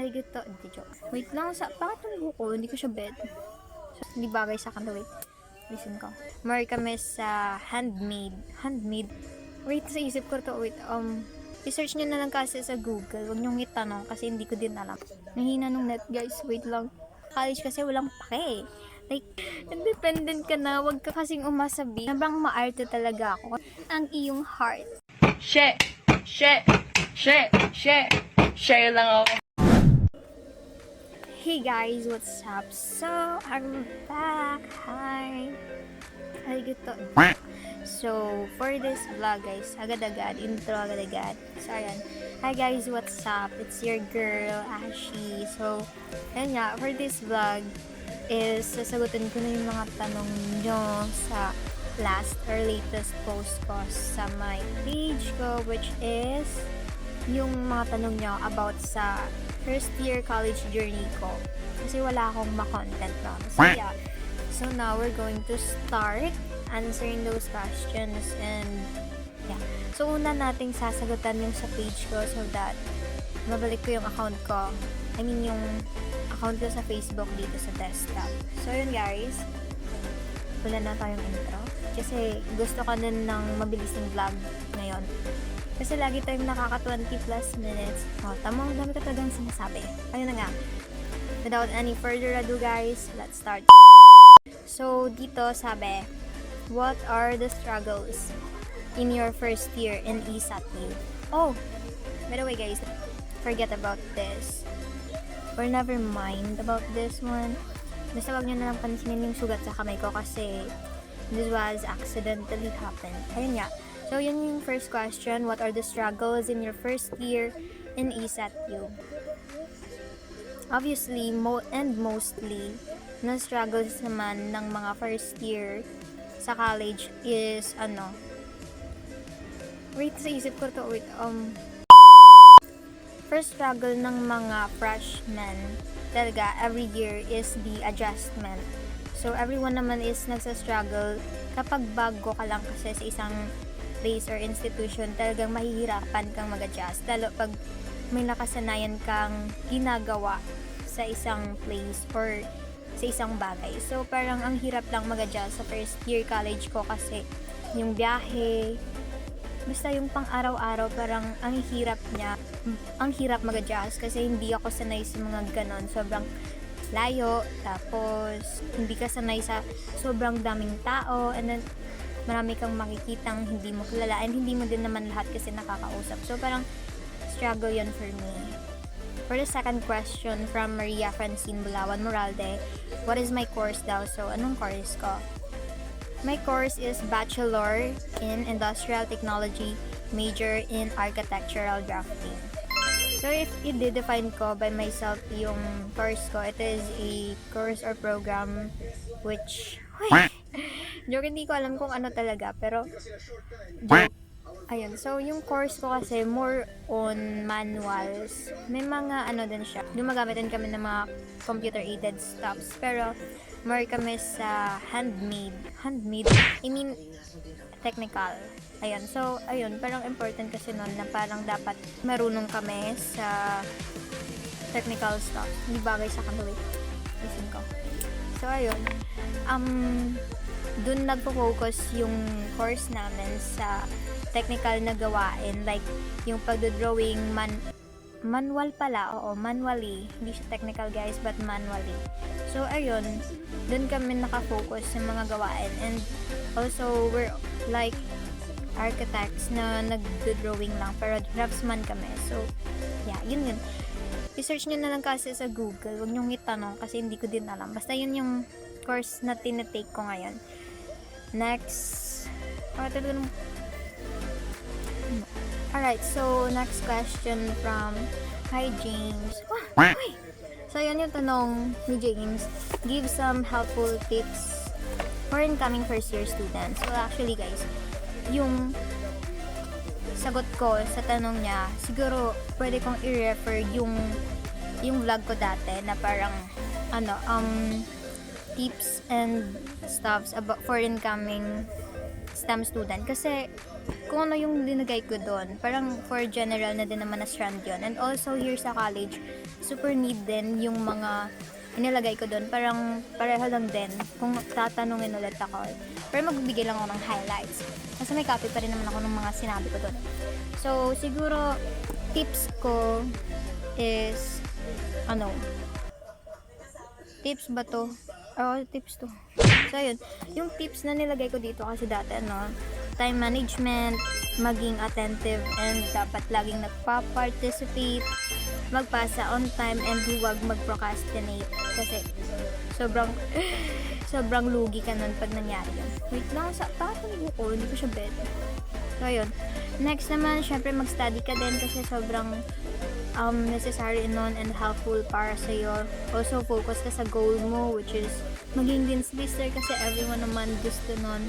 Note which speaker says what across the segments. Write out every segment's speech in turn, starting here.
Speaker 1: Arigato. Hindi, joke. Wait lang, bakit yung buko? Hindi ko siya bet. So, hindi bagay sa akin. Wait. Listen ko. More kami sa handmade. Handmade. Wait, sa isip ko to. Wait, i-search nyo na lang kasi sa Google. Huwag nyong itanong kasi hindi ko din alam. Nahina nung net, guys. Wait lang. College kasi walang pake. Like, independent ka na. Huwag ka kasing umasabi. Sobrang maarte talaga ako. Ang iyong heart.
Speaker 2: Share lang ako.
Speaker 1: Hey guys, what's up? So, I'm back. Hi. Arigato. So, for this vlog guys, agad-agad, intro agad-agad. So, ayan. Hi guys, what's up? It's your girl, Ashi. So, ayan nga, for this vlog is sasagutin ko na yung mga tanong nyo sa last or latest post ko sa my page ko, which is yung mga tanong nyo about sa first year college journey ko. Kasi wala akong ma-content na. So, yeah. So, now we're going to start answering those questions and yeah. So, una nating sasagutan yung sa page ko so that mabalik ko yung account ko. I mean, yung account ko sa Facebook dito sa desktop. So, yun guys. Wala na tayong intro. Kasi gusto ko din ng mabilising vlog ngayon. Kasi lagi tayong nakaka 20 plus minutes. Tamang dami ko talagang sinasabi. Ayun na nga. Without any further ado guys, let's start. So, dito sabi, what are the struggles in your first year in ESATU? Oh, by the way guys, forget about this. Or never mind about this one. Basta wag nyo na lang pansinin yung sugat sa kamay ko kasi this was accidentally happened. Ayun nga. So, yun yung first question. What are the struggles in your first year in ESATU? Obviously, mostly, na struggles naman ng mga first year sa college is, wait, sa isip ko to, wait, first struggle ng mga freshmen talaga every year is the adjustment. So, everyone naman is nagsa-struggle kapag bago ka lang kasi sa isang place or institution, talagang mahihirapan kang mag-adjust. Lalo pag may nakasanayan kang ginagawa sa isang place or sa isang bagay. So, parang ang hirap lang mag-adjust sa first year college ko kasi yung biyahe, basta yung pang araw-araw, parang ang hirap mag-adjust kasi hindi ako sanay sa mga ganon. Sobrang layo, tapos hindi ka sanay sa sobrang daming tao, and then marami kang makikitang hindi mo kilala, and hindi mo din naman lahat kasi nakakausap. So, parang struggle yun for me. For the second question from Maria Francine Bulawan Moralde, what is my course daw? So, anong course ko? My course is Bachelor in Industrial Technology, major in Architectural Drafting. So, if i-define ko by myself yung course ko, it is a course or program which, joke, hindi ko alam kung ano talaga, pero joke. Ayun, so yung course ko kasi more on manuals. May mga din siya. Gumagamit din kami ng mga computer-aided stuffs. Pero more kami sa handmade. I mean, technical. Ayun, so ayun, parang important kasi nun na parang dapat marunong kami sa technical stuff. Hindi bagay sa akin. Wait, listen ko. So ayun, dun nagpo-focus yung course namin sa technical na gawain, like yung pagdodrawing manual pala, manually, hindi siya technical guys, but manually. So ayun, dun kami nakafocus sa mga gawain, and also we're like architects na nagdodrawing lang, pero draftsman kami. So yeah, yun. I-search nyo na lang kasi sa Google, huwag nyong itanong kasi hindi ko din alam. Basta yun yung course na tinatake ko ngayon. Next, alright, so next question from hi James. So yan yung tanong ni James. Give some helpful tips for incoming first year students. So actually guys, yung sagot ko sa tanong niya, siguro pwede kong i-refer yung vlog ko dati na parang tips and stuffs about for incoming STEM student. Kasi kung ano yung linagay ko doon. Parang for general na din naman na strand yun. And also here sa college, super need din yung mga inilagay ko doon. Parang pareho lang din kung tatanungin ulit ako. Pero magbibigay lang ako ng highlights. Kasi may copy pa rin naman ako ng mga sinabi ko doon. So, siguro, tips ko is, tips ba to? Tips to. So, yun. Yung tips na nilagay ko dito kasi dati, time management, maging attentive, and dapat laging nagpa-participate, magpasa on time, and huwag mag-procrastinate. Kasi, sobrang lugi ka nun pag nangyari yun. Wait lang, hindi ko siya bet. So, yun. Next naman, syempre mag-study ka din kasi sobrang necessary nun and helpful para sa'yo. Also, focus ka sa goal mo, which is maging din lister kasi everyone naman gusto nun.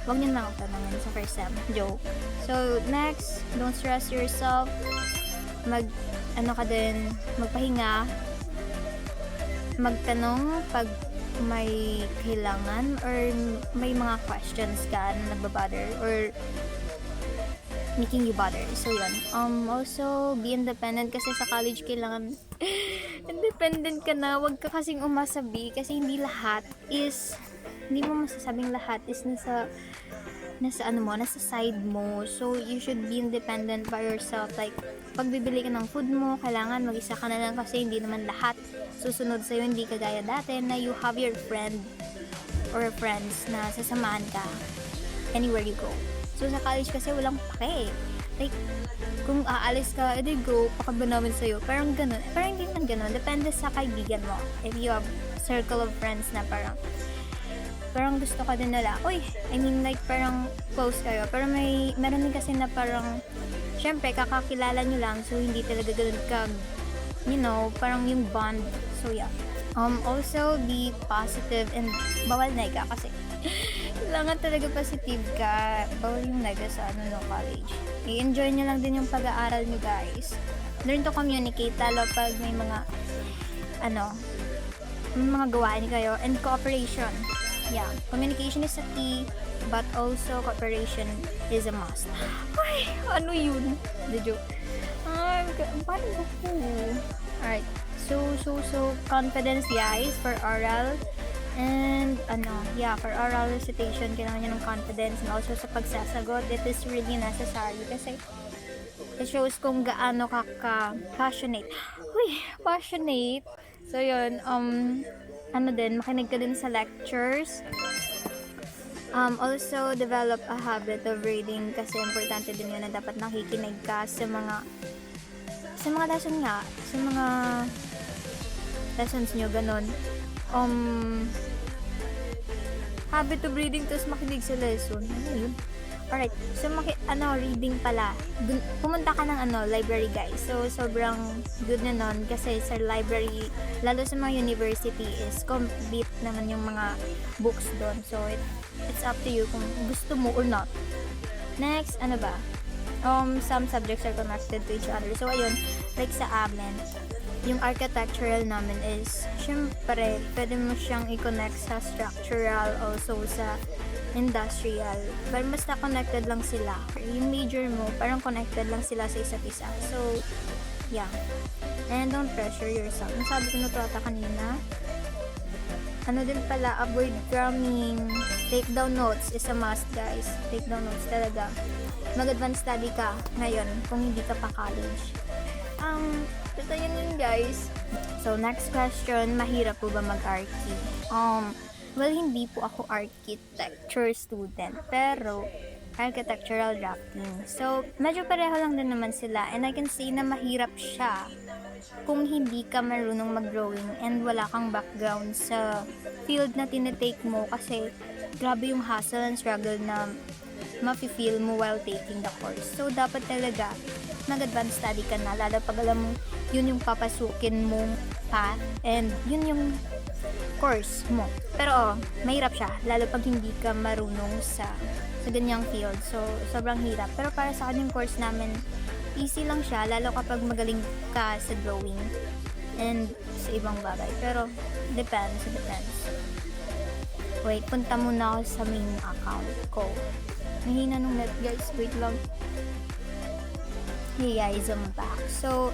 Speaker 1: Huwag niyo na ako tanongin sa first sem. Joke. So, next, don't stress yourself. Magpahinga. Magtanong pag may kailangan or may mga questions ka na nagbabother or making you bother. So, yun. Also, be independent kasi sa college kailangan independent ka na. Huwag ka kasing umasabi kasi hindi mo masasabing lahat is nasa side mo. So, you should be independent by yourself. Like, pag bibili ka ng food mo, kailangan mag-isa ka na lang kasi hindi naman lahat susunod sa'yo. Hindi kagaya dati na you have your friend or friends na sasamahan ka anywhere you go. So, sa college kasi walang pake. Like, kung aalis ka, edi go, pakaba namin sa'yo. Parang ganun. Parang hindi man ganun. Depende sa kaibigan mo. If you have circle of friends na parang gusto ka din nila. Parang close kayo. Pero meron din kasi na parang, syempre, kakakilala nyo lang. So, hindi talaga ganun ka, parang yung bond. So, yeah. Also, be positive and bawal nega kasi kailangan talaga positive ka. Bawal yung nega sa college. I-enjoy nyo lang din yung pag-aaral nyo, guys. Learn to communicate, lalo pag may mga gawain kayo. And cooperation. Yeah, communication is a key, but also cooperation is a must. Ay, ano yun? The joke. Paano ba po? Alright. So, confidence, guys, for oral. And, for oral recitation, kailangan nyo ng confidence. And also, sa pagsasagot, it is really necessary. Kasi, it shows kung gaano ka passionate. Uy, passionate. So, yun, makinig ka din sa lectures. Also, develop a habit of reading kasi importante din yun na dapat nakikinig ka sa mga lesson nga, sa mga lessons nyo, ganun. Habit of reading, tapos makinig sa lesson. Ano yun? Alright, so reading pala. Pumunta ka ng library, guys. So, sobrang good na nun kasi sa library, lalo sa mga university is complete naman yung mga books doon. So, it's up to you kung gusto mo or not. Next, some subjects are connected to each other. So, ayun, like sa amin, yung architectural namin is, syempre, pwede mo siyang i-connect sa structural, also sa industrial. Pero basta connected lang sila. Yung major mo, parang connected lang sila sa isa't isa. So, yeah. And don't pressure yourself. Nasabi ko na ito kanina. Din pala, avoid cramming. Take down notes is a must, guys. Take down notes talaga. Mag-advance study ka ngayon kung hindi ka pa college. Basta yun, guys. So, next question, mahirap po ba mag-archi? Well, hindi po ako architecture student, pero architectural drafting. So, medyo pareho lang din naman sila, and I can say na mahirap siya kung hindi ka marunong mag-drawing and wala kang background sa field na tinitake mo kasi grabe yung hassle and struggle na mafe-feel mo while taking the course. So, dapat talaga mag-advance study ka na, lalo pag alam mo yun yung papasukin mong path and yun yung course mo. Pero mahirap siya, lalo pag hindi ka marunong sa ganyang field. So, sobrang hirap. Pero para sa akin yung course namin, easy lang siya, lalo kapag magaling ka sa drawing and sa ibang bagay. Pero, depends. Wait, punta muna ako sa main account ko. Mahina nung net guys. Wait lang. Hey guys, I'm back. So,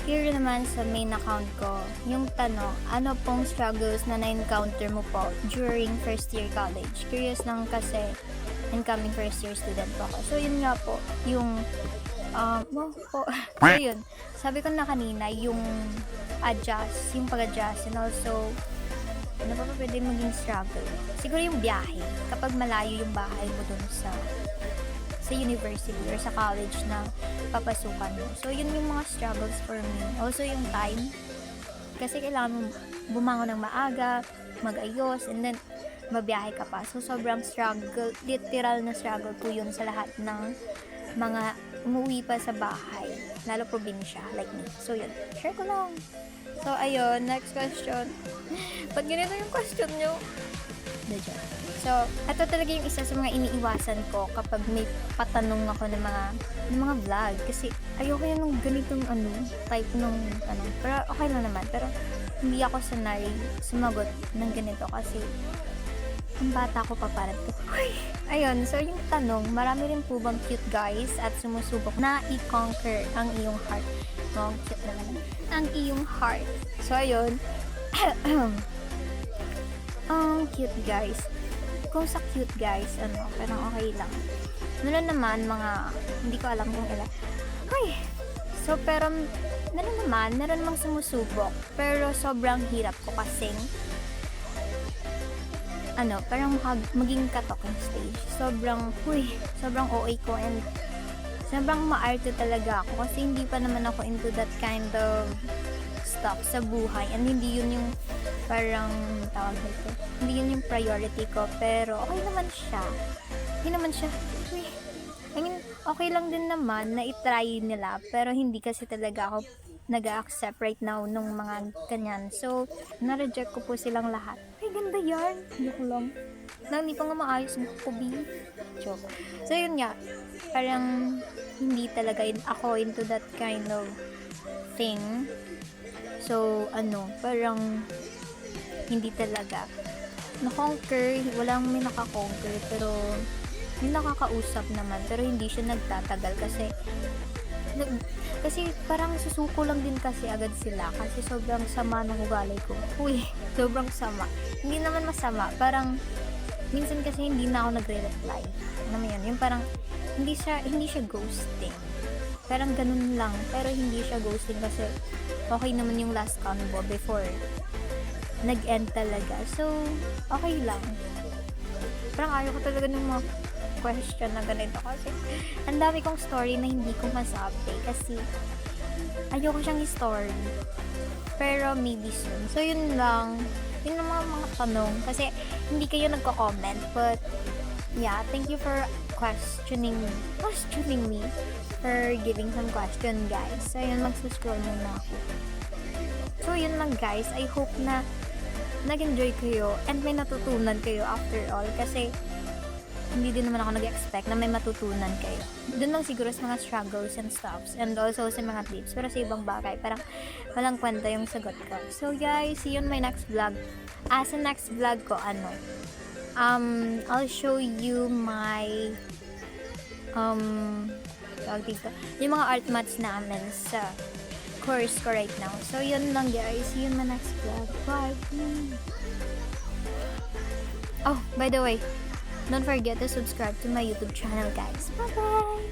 Speaker 1: here naman sa main account ko, yung tanong, ano pong struggles na na-encounter mo po during first year college? Curious lang kasi incoming first year student po ako. So, yun nga po, yung so yun, sabi ko na kanina, yung adjust, yung pag-adjust, and also, ano pa pwede maging struggle? Siguro yung biyahe, kapag malayo yung bahay mo dun sa university or sa college na papasukan mo. So, yun yung mga struggles for me. Also, yung time. Kasi kailangan mo bumangon ng maaga, mag-ayos, and then mabiyahe ka pa. So, sobrang struggle, literal na struggle po yun sa lahat ng mga umuwi pa sa bahay. Lalo probinsya, like me. So, yun. Share ko lang. So, ayun. Next question. Ba't ganito yung question nyo? So, ito talaga yung isa sa mga iniiwasan ko kapag may patanong ako ng mga vlog. Kasi ayoko yan ng ganitong type ng tanong. Pero okay lang naman. Pero hindi ako sanay sumagot ng ganito kasi ang bata ko pa parang to. Ayun, so yung tanong, marami rin po bang cute guys at sumusubok na i-conquer ang iyong heart? No, cute naman. Ang iyong heart. So, ayun. Cute guys. Kung sa cute guys, parang okay lang. Meron naman hindi ko alam kung ilan. So, pero, meron namang sumusubok. Pero, sobrang hirap ko kasing, parang maging ka-talking stage. Sobrang OA ko and sobrang maarte talaga ako kasi hindi pa naman ako into that kind of stuff sa buhay and hindi yun yung parang tawag dito. Hindi yun yung priority ko pero okay naman siya. I mean, okay lang din naman na itry nila pero hindi kasi talaga ako nag-accept right now nung mga ganyan. So, na-reject ko po silang lahat. Ay, ganda yan. Joke lang. Hindi pa nga maayos ng kubi. Joke. So, yun nga. Parang hindi talaga ako into that kind of thing. So, parang hindi talaga. Na-conquer, walang may nakakonquer, pero may nakakausap naman, pero hindi siya nagtatagal kasi parang susuko lang din kasi agad sila kasi sobrang sama ng ugali ko. Sobrang sama. Hindi naman masama, parang minsan kasi hindi na ako nagre-reply. Ano mo yun? Yung parang hindi siya ghosting. Parang ganun lang, pero hindi siya ghosting kasi okay naman yung last convo before nag-end talaga. So, okay lang. Parang ayaw ko talaga ng mga question na ganito kasi ang dami kong story na hindi ko masabi kasi ayoko siyang story. Pero maybe soon. So, yun lang. Yun ang mga tanong kasi hindi kayo nagko-comment but yeah, thank you for questioning me for giving some question guys. So, yun, mag-scroll muna ako. So, yun lang guys. I hope na nag-enjoy kayo and may natutunan kayo after all kasi hindi din naman ako nag-expect na may matutunan kayo. Doon lang siguro sa mga struggles and stuffs and also sa mga tips pero sa ibang bagay parang walang kwenta yung sagot ko. So guys, see you on my next vlog. Sa next vlog ko I'll show you my tawag dito, yung mga art mats namin sa course ko right now. So, yun lang guys. See you in my next vlog. Bye! Oh, by the way, don't forget to subscribe to my YouTube channel guys. Bye-bye!